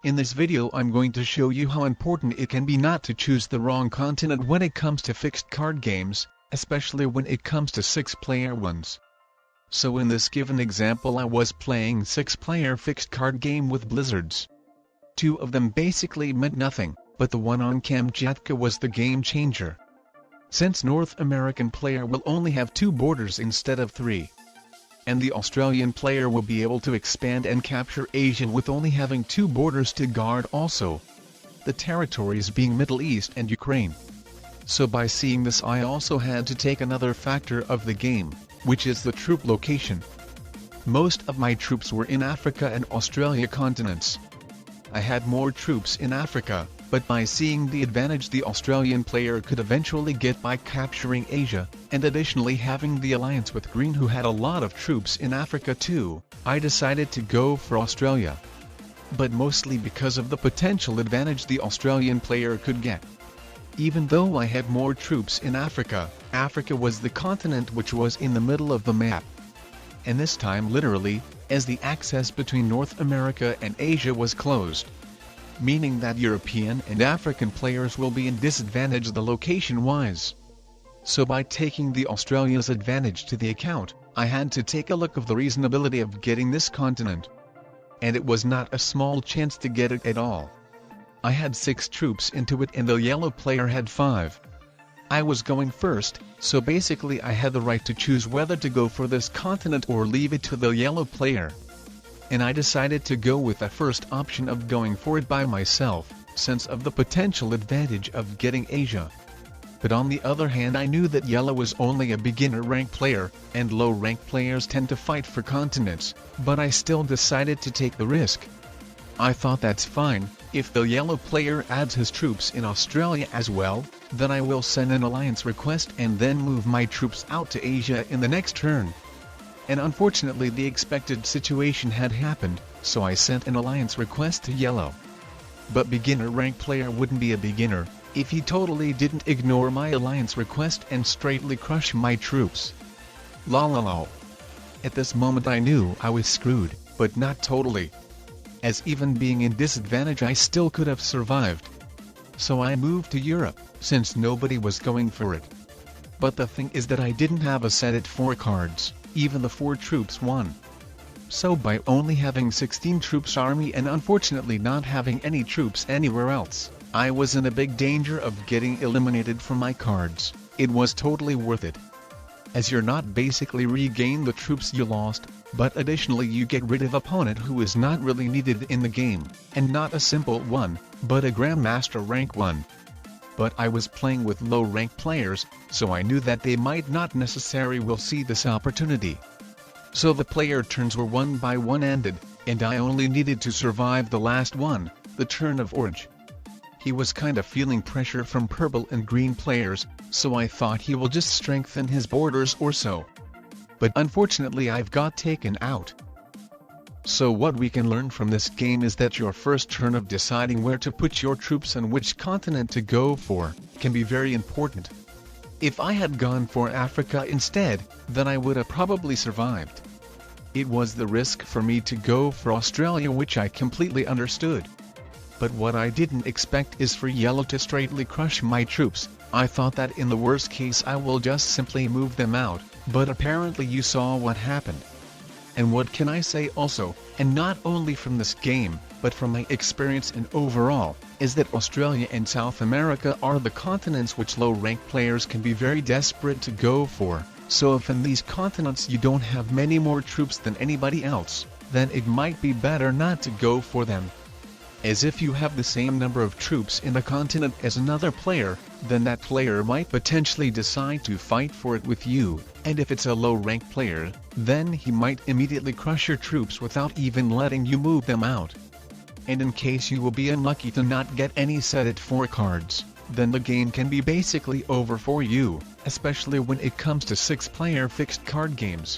In this video I'm going to show you how important it can be not to choose the wrong continent when it comes to fixed card games, especially when it comes to 6-player ones. So in this given example I was playing 6-player fixed card game with blizzards. 2 of them basically meant nothing, but the one on Kamchatka was the game changer. Since North American player will only have 2 borders instead of 3. And the Australian player will be able to expand and capture Asia with only having 2 borders to guard also. The territories being Middle East and Ukraine. So by seeing this I also had to take another factor of the game, which is the troop location. Most of my troops were in Africa and Australia continents. I had more troops in Africa, but by seeing the advantage the Australian player could eventually get by capturing Asia, and additionally having the alliance with Green who had a lot of troops in Africa too, I decided to go for Australia. But mostly because of the potential advantage the Australian player could get. Even though I had more troops in Africa, Africa was the continent which was in the middle of the map. And this time literally, as the access between North America and Asia was closed. Meaning that European and African players will be in disadvantage the location-wise. So by taking the Australia's advantage to the account, I had to take a look of the reasonability of getting this continent. And it was not a small chance to get it at all. I had 6 troops into it and the yellow player had 5. I was going first, so basically I had the right to choose whether to go for this continent or leave it to the yellow player. And I decided to go with the first option of going for it by myself, since of the potential advantage of getting Asia. But on the other hand I knew that yellow was only a beginner rank player, and low rank players tend to fight for continents, but I still decided to take the risk. I thought that's fine, if the yellow player adds his troops in Australia as well, then I will send an alliance request and then move my troops out to Asia in the next turn. And unfortunately the expected situation had happened, so I sent an alliance request to yellow. But beginner rank player wouldn't be a beginner, if he totally didn't ignore my alliance request and straightly crush my troops. Lol. At this moment I knew I was screwed, but not totally. As even being in disadvantage I still could have survived. So I moved to Europe, since nobody was going for it. But the thing is that I didn't have a set at 4 cards. Even the 4 troops won. So by only having 16 troops army and unfortunately not having any troops anywhere else, I was in a big danger of getting eliminated from my cards. It was totally worth it. As you're not basically regain the troops you lost, but additionally you get rid of opponent who is not really needed in the game, and not a simple one, but a Grandmaster rank one. But I was playing with low-rank players, so I knew that they might not necessarily will see this opportunity. So the player turns were one by one ended, and I only needed to survive the last one, the turn of orange. He was kinda feeling pressure from purple and green players, so I thought he will just strengthen his borders or so. But unfortunately I've got taken out. So what we can learn from this game is that your first turn of deciding where to put your troops and which continent to go for, can be very important. If I had gone for Africa instead, then I would have probably survived. It was the risk for me to go for Australia which I completely understood. But what I didn't expect is for yellow to straightly crush my troops. I thought that in the worst case I will just simply move them out, but apparently you saw what happened. And what can I say also, and not only from this game, but from my experience and overall, is that Australia and South America are the continents which low-rank players can be very desperate to go for, so if in these continents you don't have many more troops than anybody else, then it might be better not to go for them. As if you have the same number of troops in a continent as another player, then that player might potentially decide to fight for it with you, and if it's a low-rank player, then he might immediately crush your troops without even letting you move them out. And in case you will be unlucky to not get any set at 4 cards, then the game can be basically over for you, especially when it comes to 6-player fixed card games.